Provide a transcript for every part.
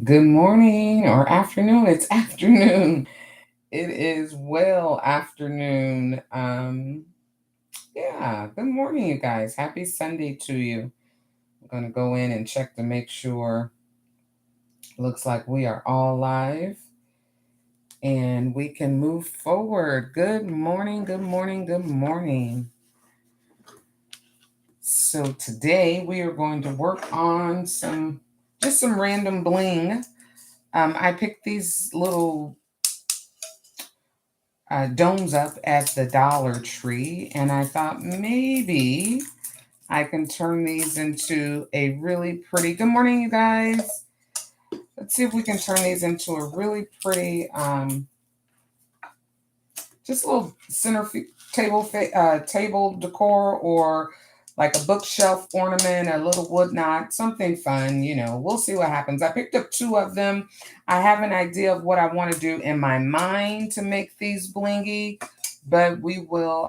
Good morning or afternoon. It's afternoon. It is well afternoon. Yeah, good morning, you guys. Happy Sunday to you. I'm going to go in and check to make sure. Looks like we are all live and we can move forward. Good morning, good morning, good morning. So today we are going to work on some random bling. I picked these little domes up at the Dollar Tree, and I thought maybe I can turn these into a really pretty. Good morning, you guys. Let's see if we can turn these into a really pretty, just a little table decor, or like a bookshelf ornament, a little wood knot, something fun. We'll see what happens. I picked up two of them. I have an idea of what I want to do in my mind to make these blingy, but we'll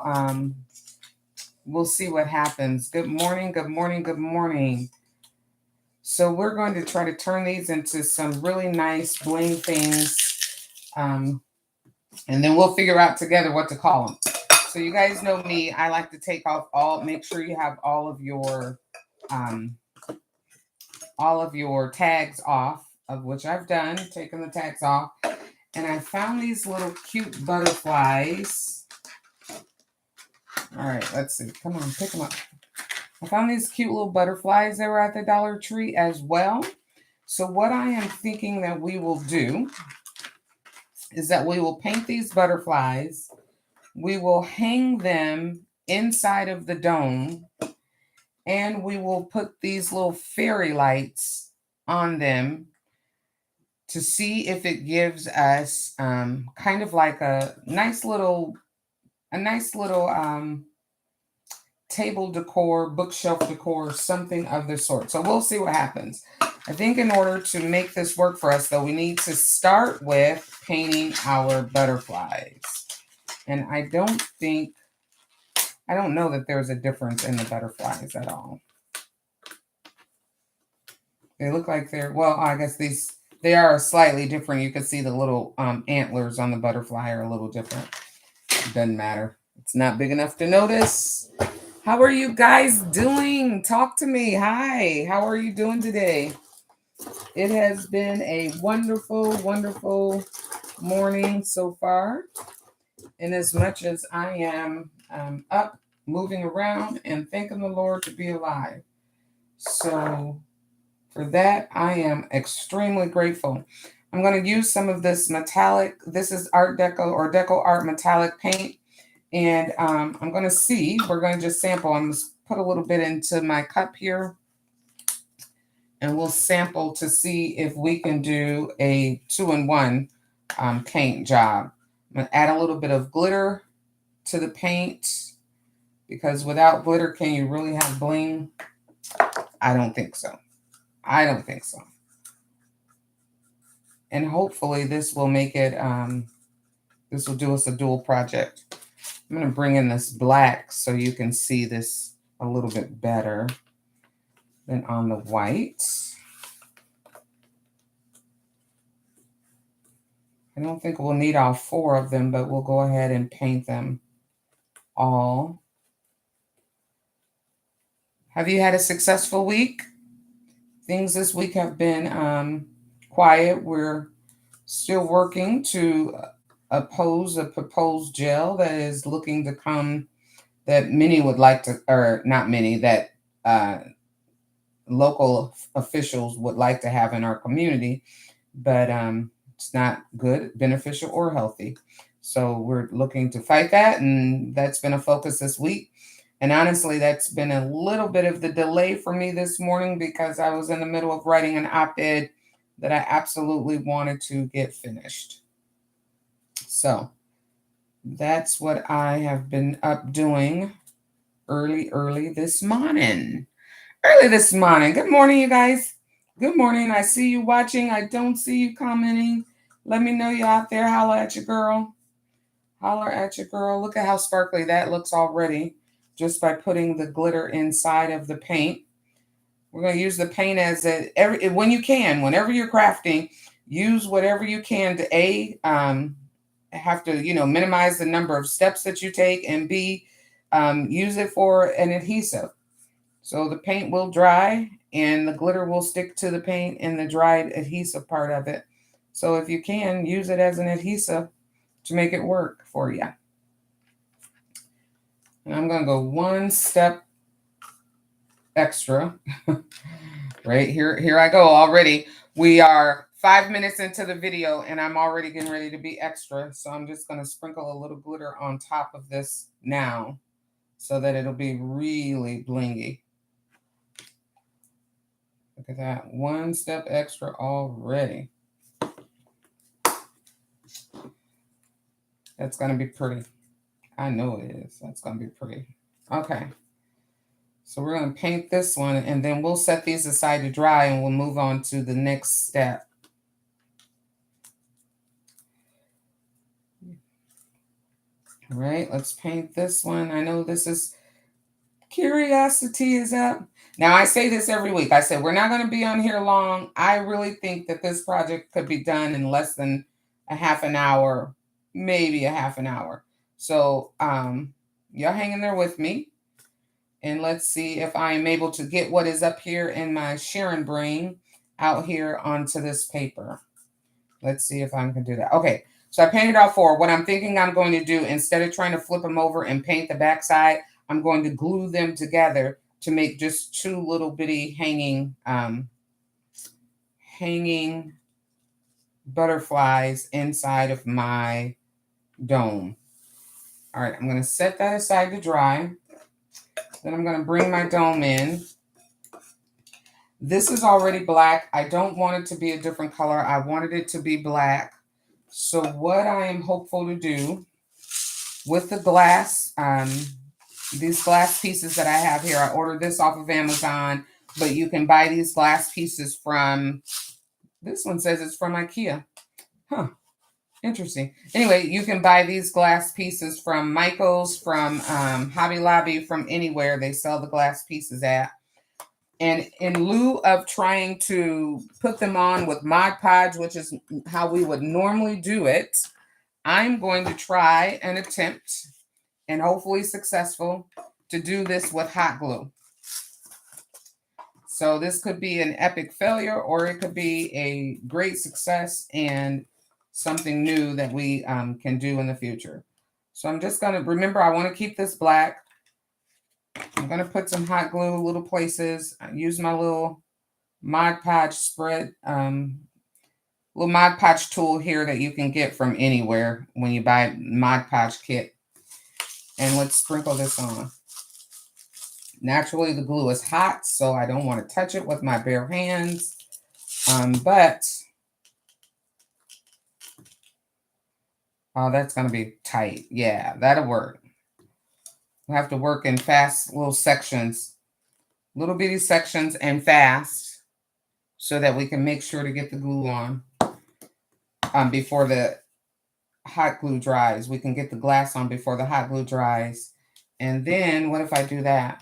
see what happens. Good morning, good morning, good morning. So we're going to try to turn these into some really nice bling things, um, and then we'll figure out together what to call them. So you guys know me. I like to take off make sure you have um, all of your tags off, of which I've done, taken the tags off. And I found these little cute butterflies. All right, let's see. Come on, pick them up. I found these cute little butterflies that were at the Dollar Tree as well. So what I am thinking that we will do is that we will paint these butterflies. We will hang them inside of the dome, and we will put these little fairy lights on them to see if it gives us kind of like a nice little table decor, bookshelf decor, something of the sort. So we'll see what happens. I think in order to make this work for us, though, we need to start with painting our butterflies. And I don't know that there's a difference in the butterflies at all. They look like well, I guess they are slightly different. You can see the little antlers on the butterfly are a little different. It doesn't matter. It's not big enough to notice. How are you guys doing? Talk to me. Hi. How are you doing today? It has been a wonderful, wonderful morning so far. And as much as I am up, moving around, and thanking the Lord to be alive. So for that, I am extremely grateful. I'm going to use some of this metallic. This is Art Deco or Deco Art metallic paint. And I'm going to see, we're going to just sample. I'm going to put a little bit into my cup here. And we'll sample to see if we can do a 2-in-1 paint job. I'm going to add a little bit of glitter to the paint, because without glitter, can you really have bling? I don't think so. I don't think so. And hopefully this will make it, this will do us a dual project. I'm going to bring in this black so you can see this a little bit better than on the white. I don't think we'll need all 4 of them, but we'll go ahead and paint them all. Have you had a successful week? Things this week have been quiet. We're still working to oppose a proposed jail that is looking to come, that many would like to, or not many, that uh, local officials would like to have in our community, but it's not good, beneficial, or healthy. So we're looking to fight that, and that's been a focus this week. And honestly, that's been a little bit of the delay for me this morning because I was in the middle of writing an op-ed that I absolutely wanted to get finished. So that's what I have been up doing early this morning. Early this morning. Good morning, you guys. Good morning. I see you watching. I don't see you commenting. Let me know you out there. Holler at your girl. Holler at your girl. Look at how sparkly that looks already just by putting the glitter inside of the paint. We're going to use the paint as when you can, whenever you're crafting, use whatever you can to have to, minimize the number of steps that you take, and B, use it for an adhesive. So the paint will dry and the glitter will stick to the paint and the dried adhesive part of it. So if you can, use it as an adhesive to make it work for you. And I'm going to go one step extra. Right here I go already. We are 5 minutes into the video and I'm already getting ready to be extra. So I'm just going to sprinkle a little glitter on top of this now so that it'll be really blingy. Look at that. One step extra already. That's going to be pretty. I know it is. That's going to be pretty. Okay. So we're going to paint this one and then we'll set these aside to dry and we'll move on to the next step. All right, let's paint this one. I know this is curiosity is up. Now I say this every week. I said, we're not going to be on here long. I really think that this project could be done in less than a half an hour, maybe a half an hour. So y'all hang in there with me. And let's see if I am able to get what is up here in my Sharon brain out here onto this paper. Let's see if I can do that. Okay, so I painted out 4. What I'm thinking I'm going to do, instead of trying to flip them over and paint the backside, I'm going to glue them together to make just 2 little bitty hanging butterflies inside of my dome. All right, I'm going to set that aside to dry. Then I'm going to bring my dome in. This is already black. I don't want it to be a different color. I wanted it to be black. So what I am hopeful to do with the glass, these glass pieces that I have here, I ordered this off of Amazon, but you can buy these glass pieces from, this one says it's from IKEA. Huh. Interesting. Anyway, you can buy these glass pieces from Michael's, from Hobby Lobby, from anywhere they sell the glass pieces at. And in lieu of trying to put them on with Mod Podge, which is how we would normally do it, I'm going to try and attempt, and hopefully successful, to do this with hot glue. So this could be an epic failure, or it could be a great success and something new that we can do in the future. So I'm just going to, remember, I want to keep this black. I'm going to put some hot glue little places. I use my little Mod Podge spread, little Mod Podge tool here that you can get from anywhere when you buy Mod Podge kit. And let's sprinkle this on. Naturally, the glue is hot, so I don't want to touch it with my bare hands. But oh, that's going to be tight. Yeah, that'll work. We'll have to work in fast little sections, little bitty sections and fast, so that we can make sure to get the glue on before the hot glue dries. We can get the glass on before the hot glue dries. And then what if I do that?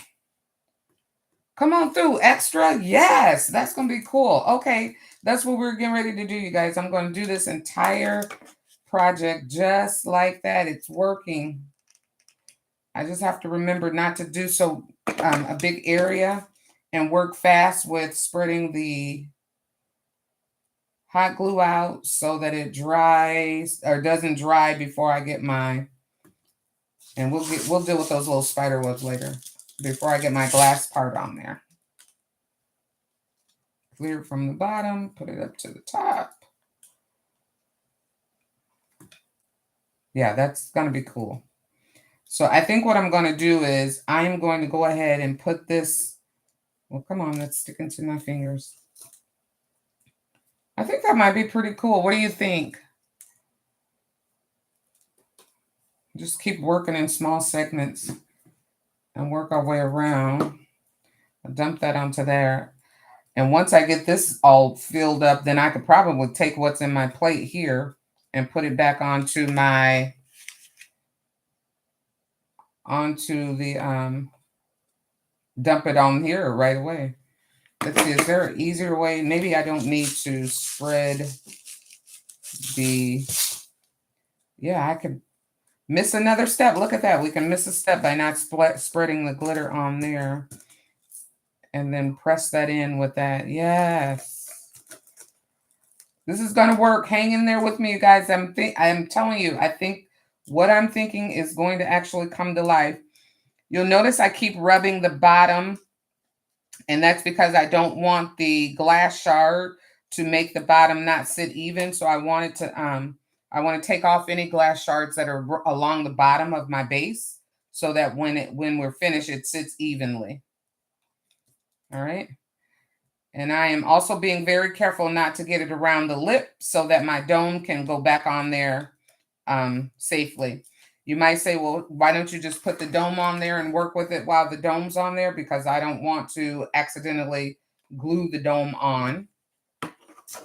Come on through, extra. Yes, that's going to be cool. Okay, that's what we're getting ready to do, you guys. I'm going to do this entire project just like that. It's working. I just have to remember not to do so a big area and work fast with spreading the hot glue out so that it dries or doesn't dry before I get my, and we'll deal with those little spider webs later, before I get my glass part on there. Clear from the bottom, put it up to the top. Yeah, that's going to be cool. So I think what I'm going to do is I'm going to go ahead and put this, well, come on, that's sticking to my fingers. I think that might be pretty cool. What do you think? Just keep working in small segments and work our way around. I'll dump that onto there. And once I get this all filled up, then I could probably take what's in my plate here and put it back onto my, dump it on here right away. Let's see, is there an easier way? Maybe I don't need to spread the, yeah, I could miss another step. Look at that. We can miss a step by not spreading the glitter on there. And then press that in with that. Yes. This is going to work. Hang in there with me, you guys. I'm telling you, I think what I'm thinking is going to actually come to life. You'll notice I keep rubbing the bottom, and that's because I don't want the glass shard to make the bottom not sit even. So I want to take off any glass shards that are along the bottom of my base so that when we're finished, it sits evenly. All right. And I am also being very careful not to get it around the lip so that my dome can go back on there safely. You might say, well, why don't you just put the dome on there and work with it while the dome's on there? Because I don't want to accidentally glue the dome on.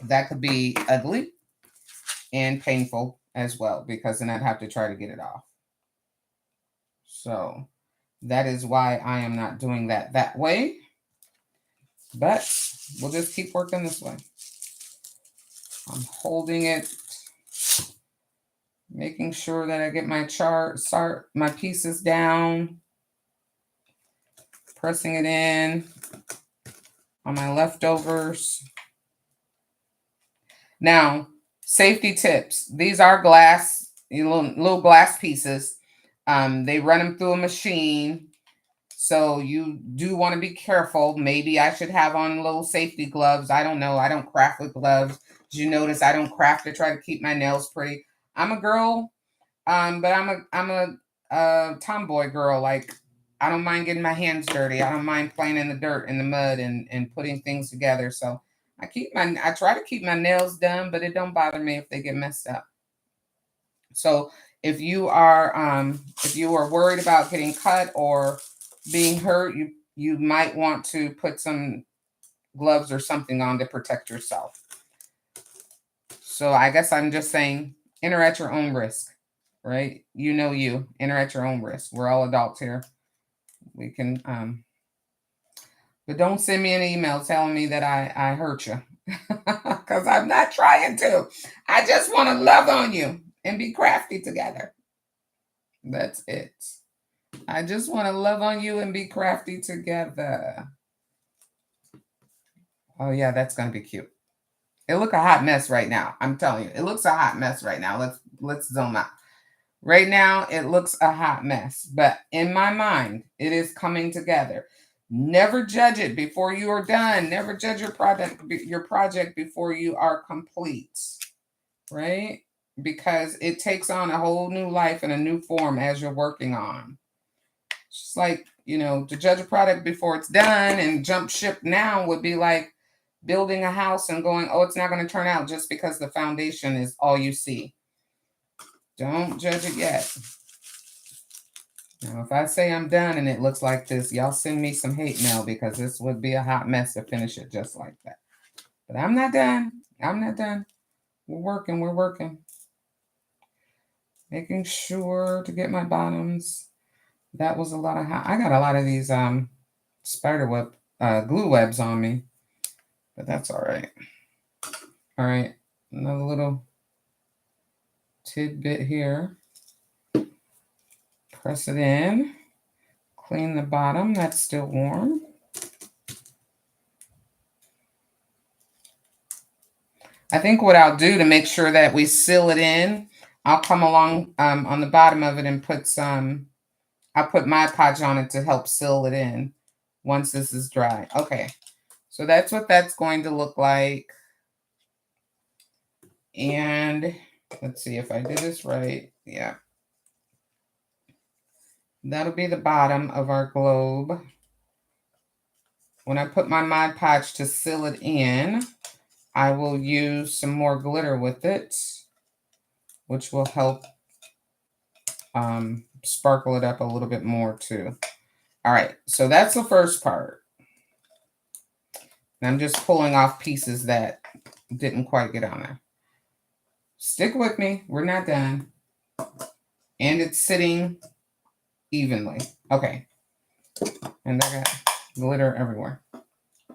That could be ugly and painful as well, because then I'd have to try to get it off. So that is why I am not doing that way. But we'll just keep working this way. I'm holding it, making sure that I get my my pieces down, pressing it in on my leftovers. Now, safety tips. These are glass, little glass pieces. They run them through a machine. So you do want to be careful. Maybe I should have on little safety gloves. I don't know. I don't craft with gloves. Did you notice I don't craft to try to keep my nails pretty? I'm a girl, but I'm a tomboy girl. Like, I don't mind getting my hands dirty. I don't mind playing in the dirt, in the mud, and putting things together. So I try to keep my nails done, but it don't bother me if they get messed up. So if you are worried about getting cut or being hurt, you might want to put some gloves or something on to protect yourself. So I guess I'm just saying, enter at your own risk, right? You enter at your own risk. We're all adults here. We can, but don't send me an email telling me that I hurt you, because I'm not trying to. I just want to love on you and be crafty together. That's it. I just want to love on you and be crafty together. Oh yeah, that's gonna be cute. It looks a hot mess right now. I'm telling you, it looks a hot mess right now. Let's zoom out. Right now, it looks a hot mess, but in my mind, it is coming together. Never judge it before you are done. Never judge your project before you are complete, right? Because it takes on a whole new life and a new form as you're working on. It's just like, to judge a product before it's done and jump ship now would be like building a house and going, oh, it's not going to turn out just because the foundation is all you see. Don't judge it yet. Now, if I say I'm done and it looks like this, y'all send me some hate mail, because this would be a hot mess to finish it just like that. But I'm not done. I'm not done. We're working. Making sure to get my bottoms. That was a lot of I got a lot of these spider web glue webs on me, but that's all right. All right, another little tidbit here. Press it in. Clean the bottom. That's still warm. I think what I'll do to make sure that we seal it in, I'll come along on the bottom of it and put I'll put Mod Podge on it to help seal it in once this is dry. Okay, so that's what that's going to look like. And let's see if I did this right. Yeah. That'll be the bottom of our globe. When I put my Mod Podge to seal it in, I will use some more glitter with it, which will help sparkle it up a little bit more too. All right, so that's the first part. And I'm just pulling off pieces that didn't quite get on there. Stick with me, we're not done. And it's sitting evenly. Okay. And I got glitter everywhere.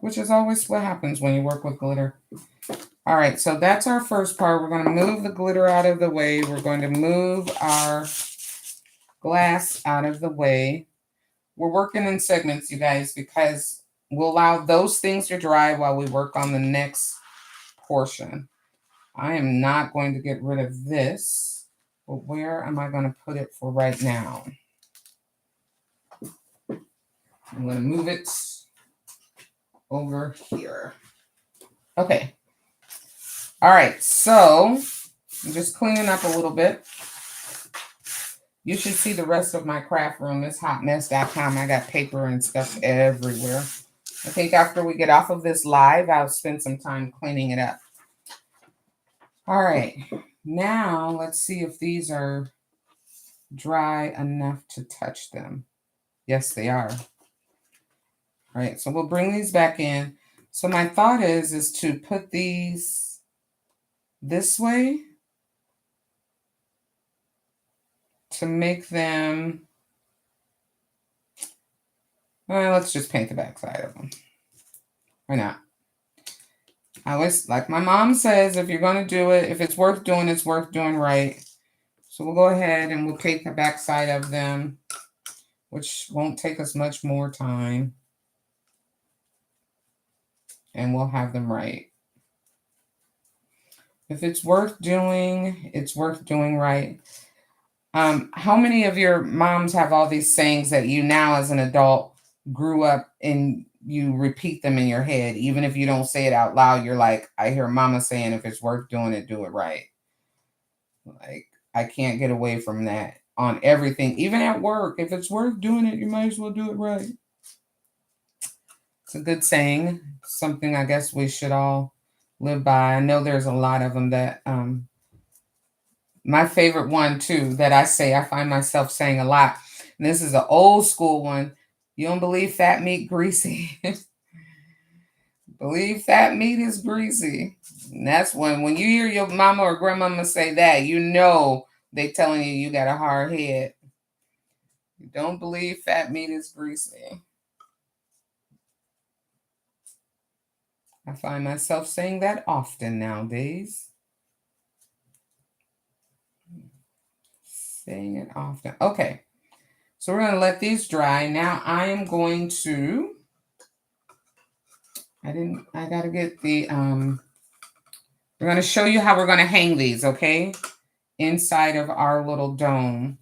which is always what happens when you work with glitter. All right, so that's our first part. We're going to move the glitter out of the way. We're going to move our glass out of the way. We're working in segments, you guys, because we'll allow those things to dry while we work on the next portion. I am not going to get rid of this, but where am I going to put it for right now? I'm going to move it over here. Okay. All right, so I'm just cleaning up a little bit. You should see the rest of my craft room. It's hotmess.com. I got paper and stuff everywhere. I think after we get off of this live, I'll spend some time cleaning it up. All right, now let's see if these are dry enough to touch them. Yes, they are. All right, so we'll bring these back in. So my thought is to put these this way to make them, well, let's just paint the back side of them. Why not? I always, like my mom says, if you're going to do it, if it's worth doing, it's worth doing right. So we'll go ahead and we'll paint the back side of them, which won't take us much more time. And we'll have them right. If it's worth doing, it's worth doing right. How many of your moms have all these sayings that you now as an adult grew up and you repeat them in your head? Even if you don't say it out loud, you're like, I hear mama saying, if it's worth doing it, do it right. Like, I can't get away from that on everything. Even at work, if it's worth doing it, you might as well do it right. It's a good saying, something I guess we should all live by. I know there's a lot of them that, my favorite one too, that I find myself saying a lot. And this is an old school one. You don't believe fat meat greasy. Believe fat meat is greasy. And that's when you hear your mama or grandmama say that, you know they telling you got a hard head. You don't believe fat meat is greasy. I find myself saying that often nowadays. Saying it often. Okay. So we're going to let these dry. Now I am going to, I got to get the, we're going to show you how we're going to hang these, okay? Inside of our little dome.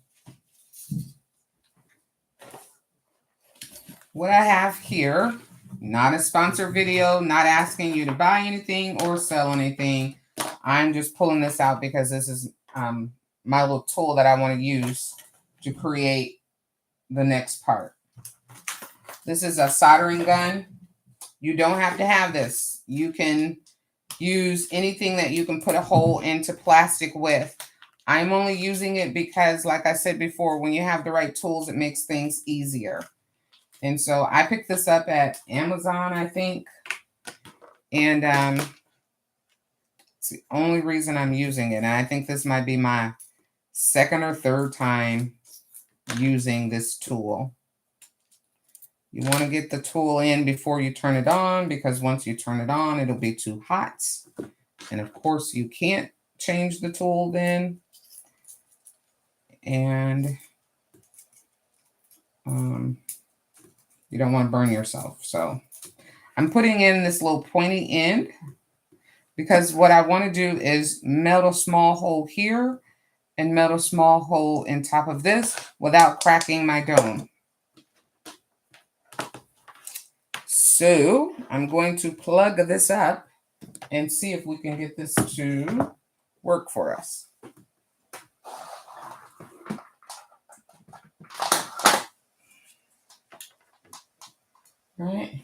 What I have here, not a sponsored video, not asking you to buy anything or sell anything. I'm just pulling this out because this is my little tool that I want to use to create the next part. This is a soldering gun. You don't have to have this. You can use anything that you can put a hole into plastic with. I'm only using it because, like I said before, when you have the right tools, it makes things easier. And so I picked this up at Amazon, I think. And it's the only reason I'm using it. And I think this might be my second or third time using this tool. You want to get the tool in before you turn it on, because once you turn it on, it'll be too hot. And of course, you can't change the tool then. And you don't want to burn yourself. So I'm putting in this little pointy end because what I want to do is melt a small hole here and melt a small hole in top of this without cracking my dome. So I'm going to plug this up and see if we can get this to work for us. All right.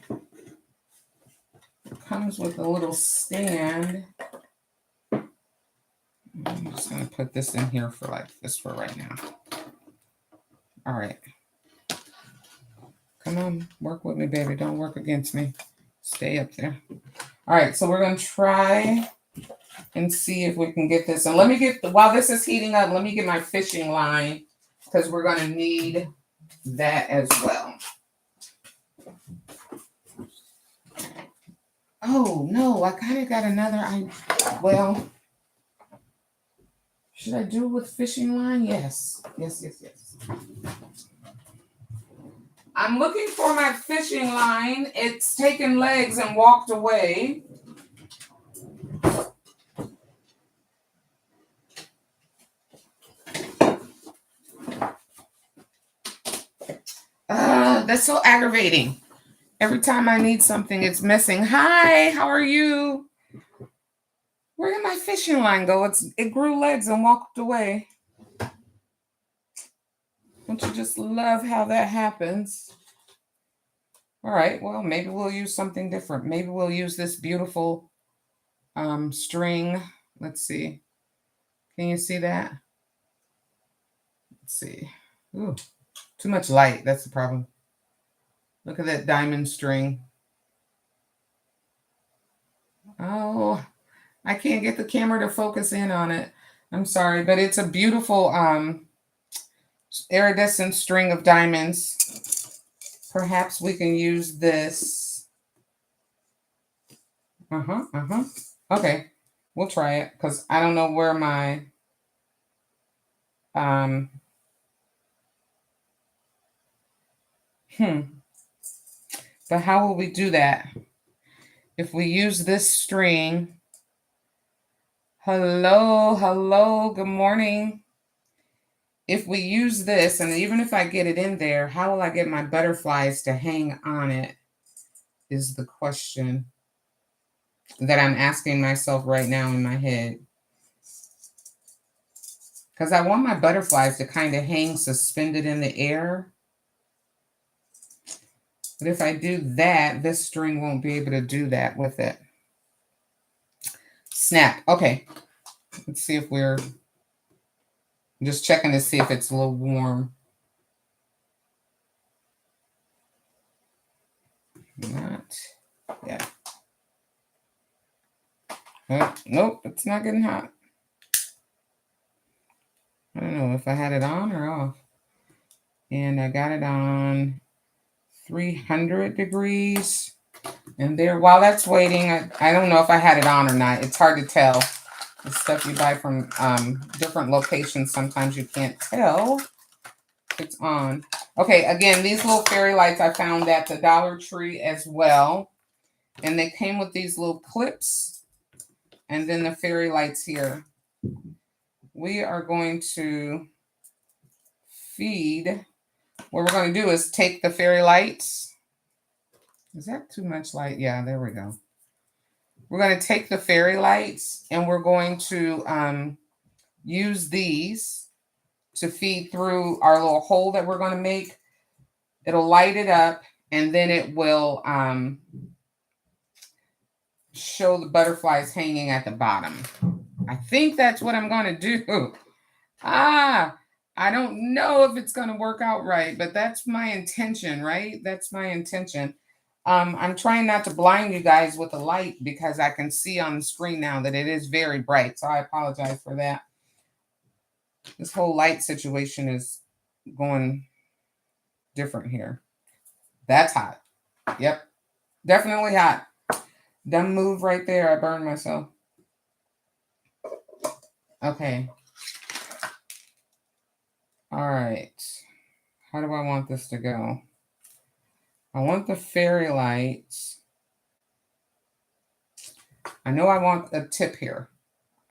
It comes with a little stand. I'm just going to put this in here for like this for right now. All right. Come on, work with me, baby. Don't work against me. Stay up there. All right, so we're going to try and see if we can get this. And let me get, while this is heating up, let me get my fishing line because we're going to need that as well. Oh, no, I kind of got another. Well, should I do it with fishing line? Yes. Yes. I'm looking for my fishing line. It's taken legs and walked away. That's so aggravating. Every time I need something, it's missing. Hi, how are you? Where did my fishing line go? It grew legs and walked away. Don't you just love how that happens? All right, well, maybe we'll use something different. Maybe we'll use this beautiful string. Let's see. Can you see that? Let's see. Ooh, too much light. That's the problem. Look at that diamond string. Oh, I can't get the camera to focus in on it. I'm sorry, but it's a beautiful iridescent string of diamonds. Perhaps we can use this. Okay, we'll try it because I don't know where my But how will we do that? If we use this string. Hello, good morning. If we use this, and even if I get it in there, how will I get my butterflies to hang on it is the question that I'm asking myself right now in my head. Because I want my butterflies to kind of hang suspended in the air. But if I do that, this string won't be able to do that with it. Snap. Okay. Let's see if we're just checking to see if it's a little warm. Not yet. Oh, nope, it's not getting hot. I don't know if I had it on or off. And I got it on 300 degrees. And there, while that's waiting, I don't know if I had it on or not. It's hard to tell. The stuff you buy from different locations, sometimes you can't tell if it's on. Okay, again, these little fairy lights I found at the Dollar Tree as well. And they came with these little clips. And then the fairy lights here. We are going to feed. What we're going to do is take the fairy lights. Is that too much light? Yeah, there we go. We're going to take the fairy lights and we're going to use these to feed through our little hole that we're going to make. It'll light it up and then it will show the butterflies hanging at the bottom. I think that's what I'm going to do. I don't know if it's going to work out right, but that's my intention, right? That's my intention. I'm trying not to blind you guys with the light because I can see on the screen now that it is very bright. So I apologize for that. This whole light situation is going different here. That's hot. Yep. Definitely hot. Dumb move right there. I burned myself. Okay. All right. How do I want this to go? I want the fairy lights. I know I want a tip here.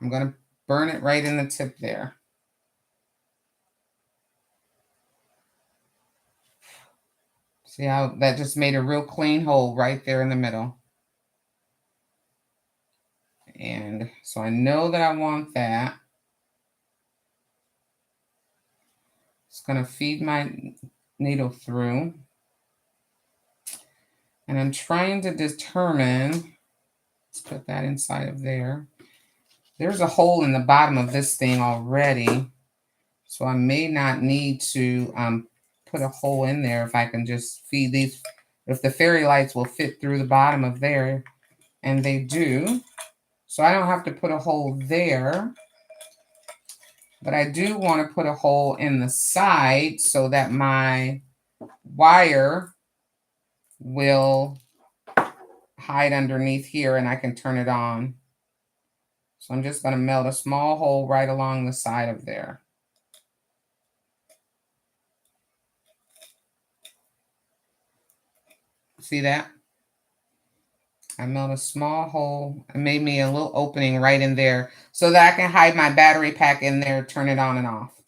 I'm going to burn it right in the tip there. See how that just made a real clean hole right there in the middle. And so I know that I want that. It's going to feed my needle through. And I'm trying to determine, let's put that inside of there. There's a hole in the bottom of this thing already. So I may not need to put a hole in there if I can just feed these. If the fairy lights will fit through the bottom of there, and they do. So I don't have to put a hole there. But I do want to put a hole in the side so that my wire will hide underneath here and I can turn it on. So I'm just going to melt a small hole right along the side of there. See that? I melt a small hole and made me a little opening right in there so that I can hide my battery pack in there, turn it on and off.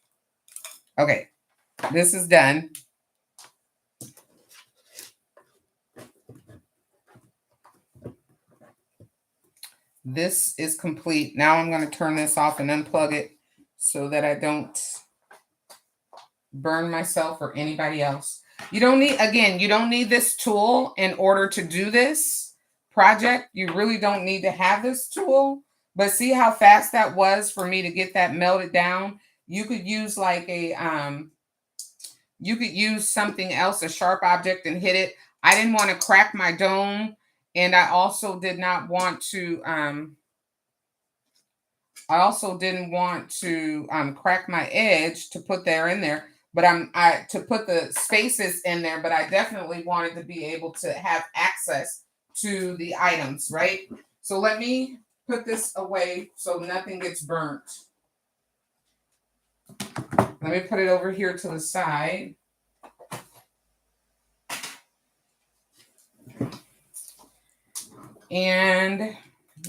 Okay, this is done. This is complete. Now I'm going to turn this off and unplug it so that I don't burn myself or anybody else. You don't need, again, you don't need this tool in order to do this project. You really don't need to have this tool. But see how fast that was for me to get that melted down? You could use like a, you could use something else, a sharp object, and hit it. I didn't want to crack my dome. And I also did not want to, crack my edge to put there in there, but to put the spaces in there, but I definitely wanted to be able to have access to the items, right? So let me put this away so nothing gets burnt. Let me put it over here to the side. And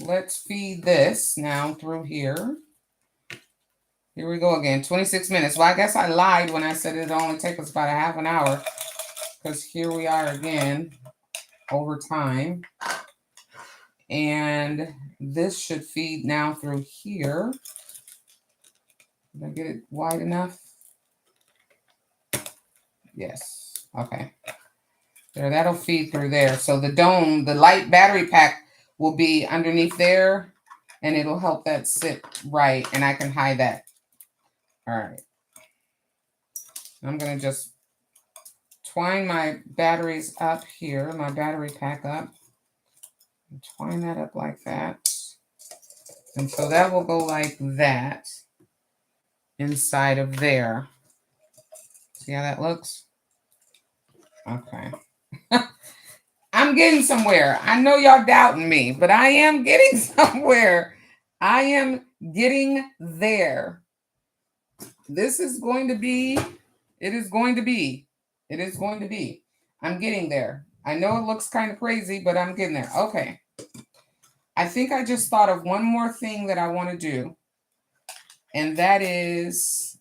let's feed this now through here. Here we go again, 26 minutes. Well, I guess I lied when I said it'd only take us about a half an hour, because here we are again over time. And this should feed now through here. Did I get it wide enough? Yes. Okay. There, that'll feed through there. So the dome, the light battery pack will be underneath there, and it'll help that sit right, and I can hide that. All right. I'm going to just twine my batteries up here, my battery pack up. And twine that up like that. And so that will go like that inside of there. See how that looks? Okay. I'm getting somewhere. I know y'all doubting me, but I am getting somewhere. I am getting there. This is going to be, it is going to be. I'm getting there. I know it looks kind of crazy, but I'm getting there. Okay. I think I just thought of one more thing that I want to do. And that is,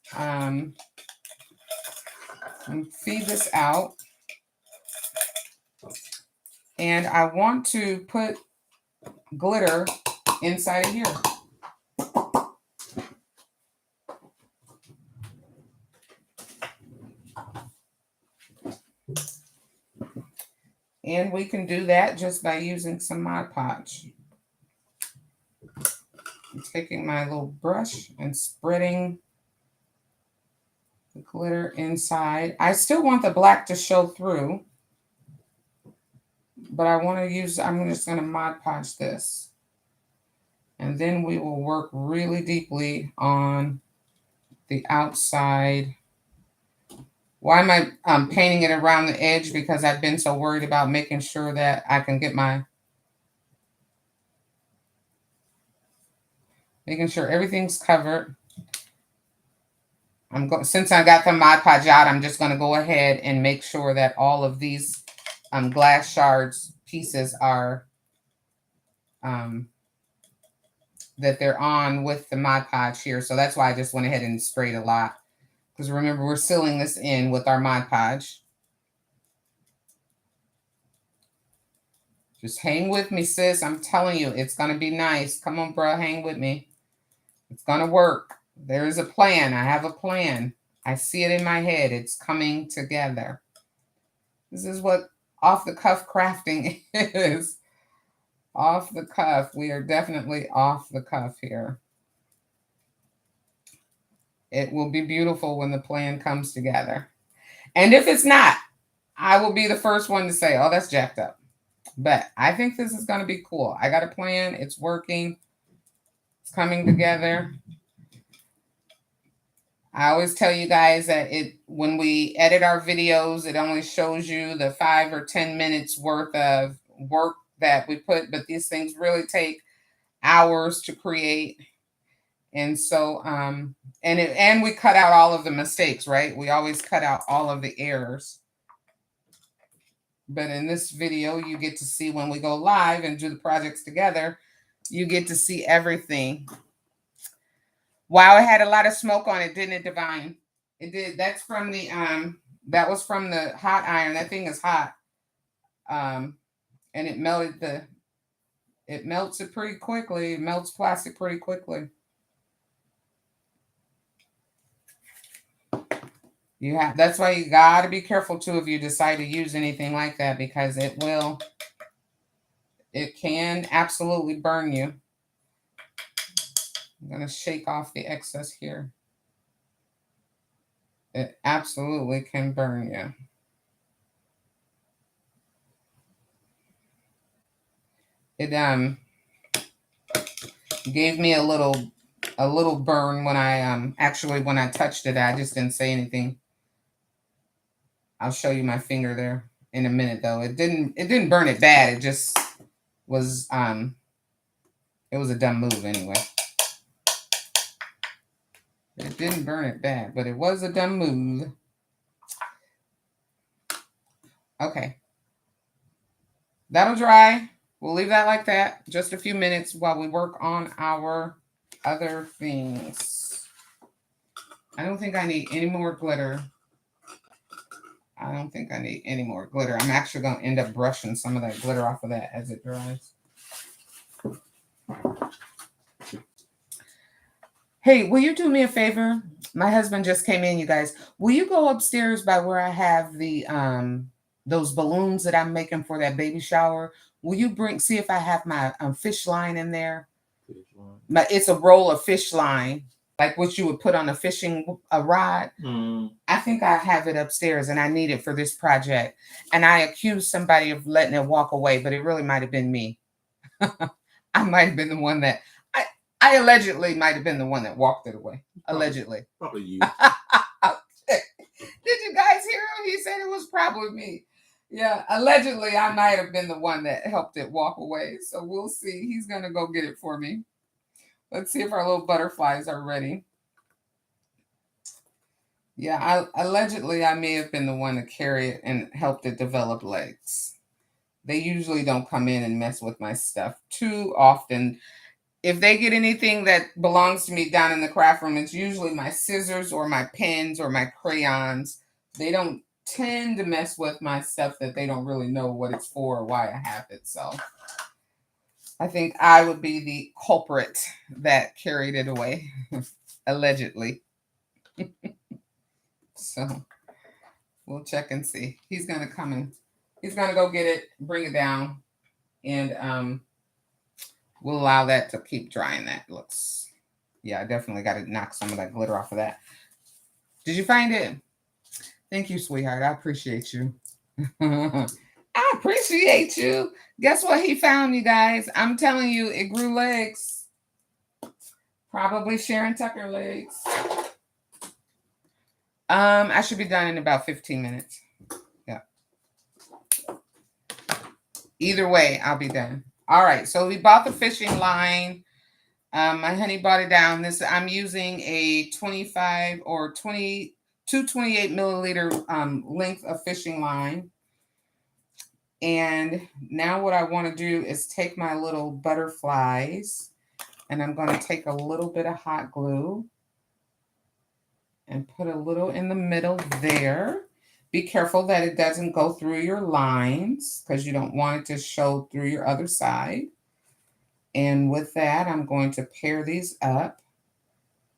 feed this out. And I want to put glitter inside of here. And we can do that just by using some Mod Podge. I'm taking my little brush and spreading the glitter inside. I still want the black to show through, but I want to use, I'm just going to Mod Podge this. And then we will work really deeply on the outside. Why am I painting it around the edge? Because I've been so worried about making sure that I can get making sure everything's covered. Since I got the Mod Podge out, I'm just going to go ahead and make sure that all of these glass shards pieces are that they're on with the Mod Podge here. So that's why I just went ahead and sprayed a lot. Because remember, we're sealing this in with our Mod Podge. Just hang with me, sis. I'm telling you, it's going to be nice. Come on, bro. Hang with me. It's going to work. There is a plan. I have a plan. I see it in my head. It's coming together. This is what off-the-cuff crafting is. Off the cuff. We are definitely off the cuff here. It will be beautiful when the plan comes together. And if it's not, I will be the first one to say, oh, that's jacked up. But I think this is going to be cool. I got a plan. It's working. It's coming together. I always tell you guys that when we edit our videos, it only shows you the 5 or 10 minutes worth of work that we put, but these things really take hours to create. And so, and we cut out all of the mistakes, right? We always cut out all of the errors. But in this video, you get to see when we go live and do the projects together, you get to see everything. Wow, it had a lot of smoke on it, didn't it, Divine? It did. That's from the that was from the hot iron. That thing is hot. And it melts it pretty quickly. It melts plastic pretty quickly. That's why you gotta be careful too if you decide to use anything like that, because it can absolutely burn you. I'm gonna shake off the excess here. It absolutely can burn you. It gave me a little burn when I actually when I touched it. I just didn't say anything. I'll show you my finger there in a minute though. It didn't burn it bad. It just was it was a dumb move anyway. It didn't burn it bad, but it was a dumb move. Okay. That'll dry. We'll leave that like that just a few minutes while we work on our other things. I don't think I need any more glitter. I don't think I need any more glitter. I'm actually going to end up brushing some of that glitter off of that as it dries. Hey, will you do me a favor? My husband just came in, you guys. Will you go upstairs by where I have the those balloons that I'm making for that baby shower? Will you see if I have my fish line in there? It's a roll of fish line, like what you would put on a fishing rod. I think I have it upstairs and I need it for this project. And I accused somebody of letting it walk away, but it really might have been me. I might have been the one that I allegedly might have been the one that walked it away. Allegedly. Probably you. Did you guys hear him? He said it was probably me. Yeah, allegedly I might have been the one that helped it walk away. So we'll see. He's going to go get it for me. Let's see if our little butterflies are ready. Yeah, allegedly I may have been the one to carry it and helped it develop legs. They usually don't come in and mess with my stuff too often. If they get anything that belongs to me down in the craft room, it's usually my scissors or my pens or my crayons. They don't tend to mess with my stuff that they don't really know what it's for or why I have it. So I think I would be the culprit that carried it away, allegedly. So we'll check and see. He's going to come in. He's going to go get it, bring it down, and we'll allow that to keep drying. That looks, yeah, I definitely got to knock some of that glitter off of that. Did you find it? Thank you, sweetheart. I appreciate you. I appreciate you. Guess what he found, you guys? I'm telling you, it grew legs. Probably Sharon Tucker legs. I should be done in about 15 minutes. Yeah. Either way, I'll be done. All right, so we bought the fishing line. My honey bought it down. I'm using a 25 or 228 milliliter length of fishing line. And now what I want to do is take my little butterflies and I'm going to take a little bit of hot glue and put a little in the middle there. Be careful that it doesn't go through your lines because you don't want it to show through your other side. And with that, I'm going to pair these up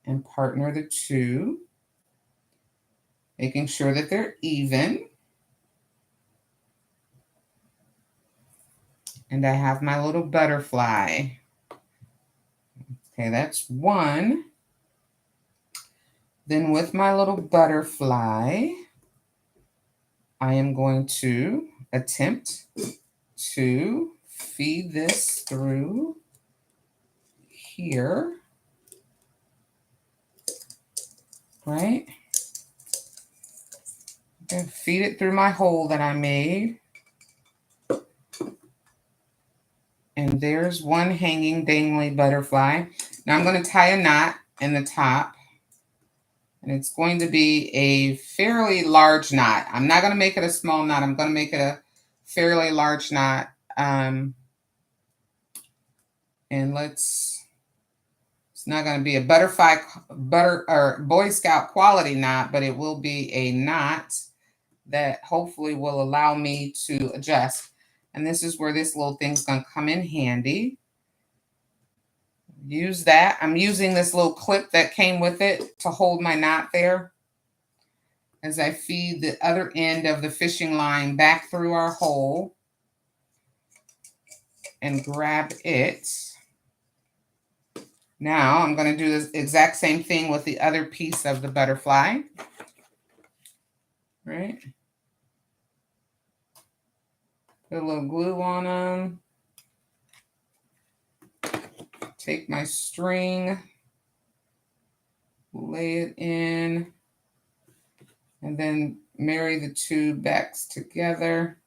and partner the two, making sure that they're even. And I have my little butterfly. Okay, that's one. Then with my little butterfly, I am going to attempt to feed this through here, right? And feed it through my hole that I made. And there's one hanging dangly butterfly. Now I'm going to tie a knot in the top. And it's going to be a fairly large knot. I'm not going to make it a small knot. I'm going to make it a fairly large knot. And it's not going to be a Boy Scout quality knot, but it will be a knot that hopefully will allow me to adjust. And this is where this little thing's going to come in handy. Use that. I'm using this little clip that came with it to hold my knot there as I feed the other end of the fishing line back through our hole and grab it. Now I'm going to do this exact same thing with the other piece of the butterfly. Right? Put a little glue on them. Take my string, lay it in, and then marry the two backs together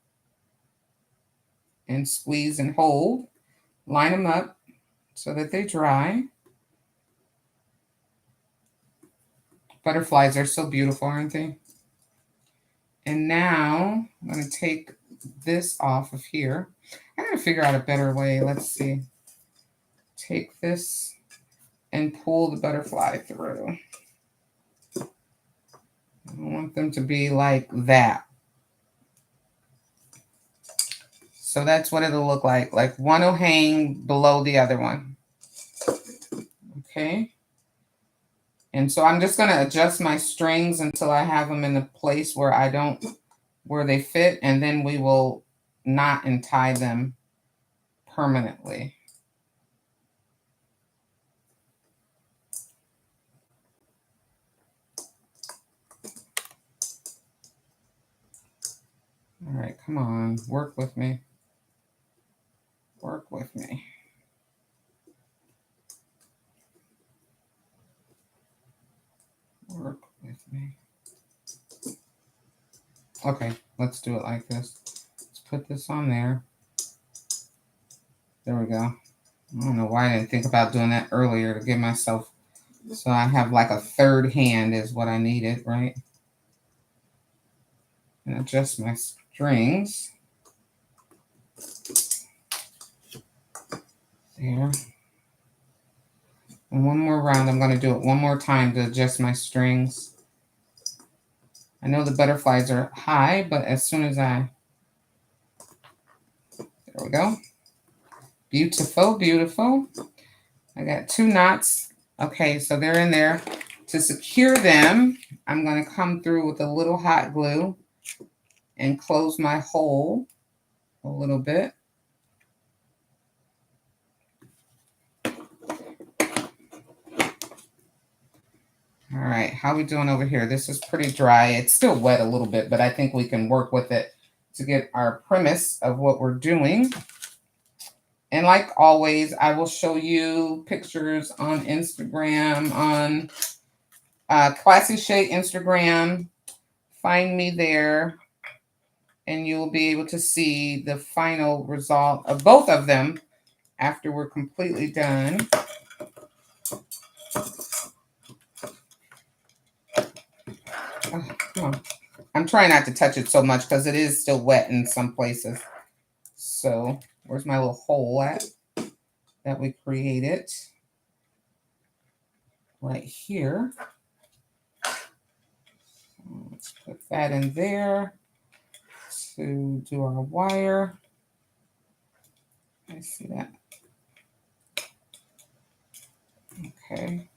and squeeze and hold. Line them up so that they dry. Butterflies are so beautiful, aren't they? And now I'm going to take this off of here. I got to figure out a better way. Let's see. Take this and pull the butterfly through. I want them to be like that. So that's what it'll look like. Like one will hang below the other one. Okay. And so I'm just going to adjust my strings until I have them in the place where where they fit, and then we will knot and tie them permanently. All right, come on, work with me. Work with me. Work with me. Okay, let's do it like this. Let's put this on there. There we go. I don't know why I didn't think about doing that earlier to give myself, so I have like a third hand is what I needed, right? And adjust my strings. There. And one more round, I'm going to do it one more time to adjust my strings. I know the butterflies are high, but as soon as there we go. Beautiful, beautiful. I got two knots. Okay, so they're in there. To secure them, I'm going to come through with a little hot glue and close my hole a little bit. All right, how are we doing over here? This is pretty dry. It's still wet a little bit, but I think we can work with it to get our premise of what we're doing. And like always, I will show you pictures on Instagram, on Classy Shade Instagram. Find me there, and you'll be able to see the final result of both of them after we're completely done. Oh, come on. I'm trying not to touch it so much because it is still wet in some places. So where's my little hole at that we created? Right here. Let's put that in there to do our wire. I see that. Okay.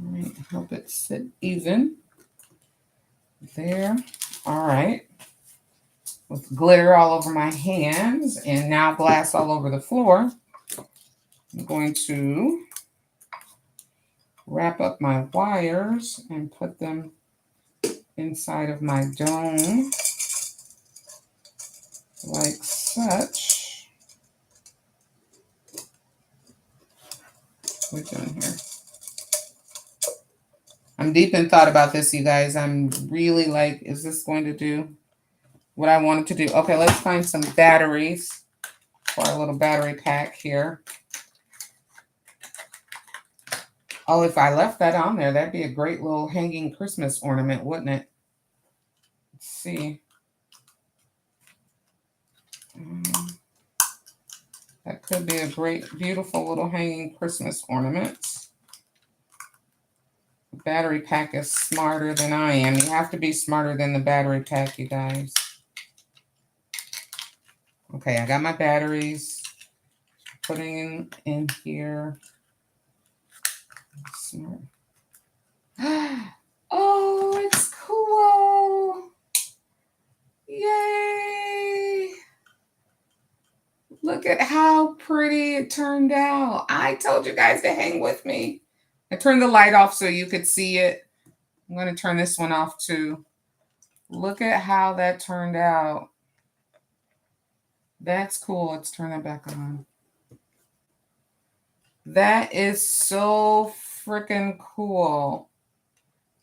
All right, help it sit even. There. All right. With glitter all over my hands and now glass all over the floor, I'm going to wrap up my wires and put them inside of my dome like such. What are we doing here? I'm deep in thought about this, you guys. I'm really like, is this going to do? what I wanted to do. Okay, let's find some batteries for our little battery pack here. Oh, if I left that on there, that'd be a great little hanging Christmas ornament, wouldn't it? Let's see. That could be a great, beautiful little hanging Christmas ornament. The battery pack is smarter than I am. You have to be smarter than the battery pack, you guys. Okay, I got my batteries. Putting in here. Smart. Oh, it's cool. Yay. Look at how pretty it turned out. I told you guys to hang with me. I turned the light off so you could see it. I'm going to turn this one off too. Look at how that turned out. That's cool. Let's turn that back on. That is so freaking cool.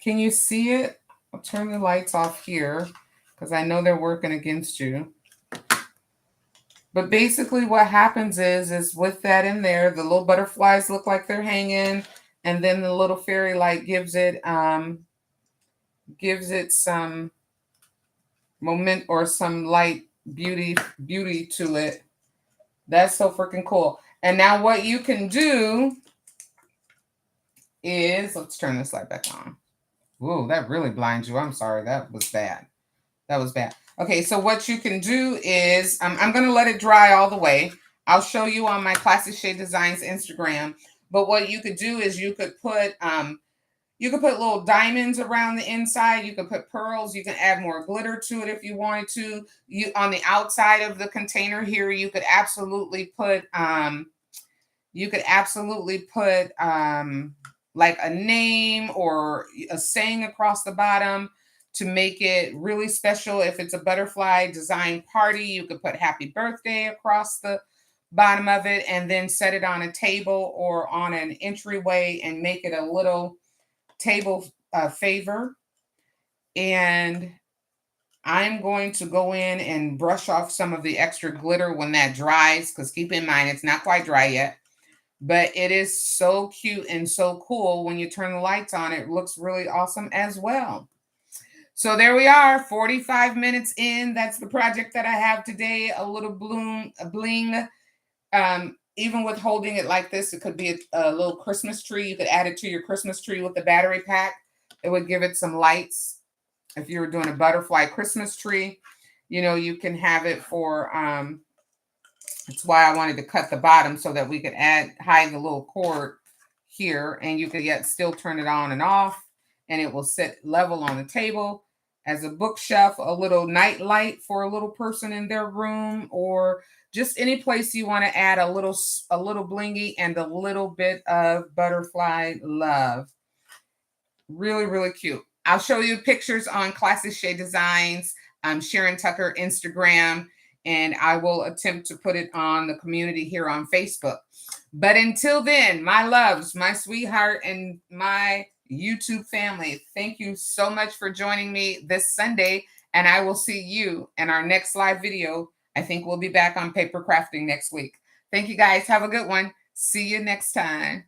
Can you see it? I'll turn the lights off here because I know they're working against you. But basically what happens is with that in there, the little butterflies look like they're hanging, and then the little fairy light gives it some moment or some light beauty to it. That's so freaking cool. And now what you can do is, let's turn this light back on. Ooh, that really blinds you. I'm sorry. That was bad. That was bad. Okay, so what you can do is, I'm going to let it dry all the way. I'll show you on my Classic Shade Designs Instagram. But what you could do is you could put little diamonds around the inside. You could put pearls. You can add more glitter to it if you wanted to. You on the outside of the container here, you could absolutely put like a name or a saying across the bottom to make it really special. If it's a butterfly design party, you could put happy birthday across the bottom of it and then set it on a table or on an entryway and make it a little table favor. And I'm going to go in and brush off some of the extra glitter when that dries, because keep in mind, it's not quite dry yet. But it is so cute and so cool. When you turn the lights on, it looks really awesome as well. So there we are, 45 minutes in. That's the project that I have today. A little bling. Even with holding it like this, it could be a little Christmas tree. You could add it to your Christmas tree with the battery pack. It would give it some lights. If you were doing a butterfly Christmas tree, you can have it for, that's why I wanted to cut the bottom so that we could hide the little cord here, and you could yet still turn it on and off, and it will sit level on the table as a bookshelf, a little night light for a little person in their room, or just any place you want to add a little blingy and a little bit of butterfly love. Really, really cute. I'll show you pictures on Classic Shade Designs, Sharon Tucker Instagram, and I will attempt to put it on the community here on Facebook. But until then, my loves, my sweetheart, and my YouTube family, thank you so much for joining me this Sunday, and I will see you in our next live video. I think we'll be back on paper crafting next week. Thank you guys. Have a good one. See you next time.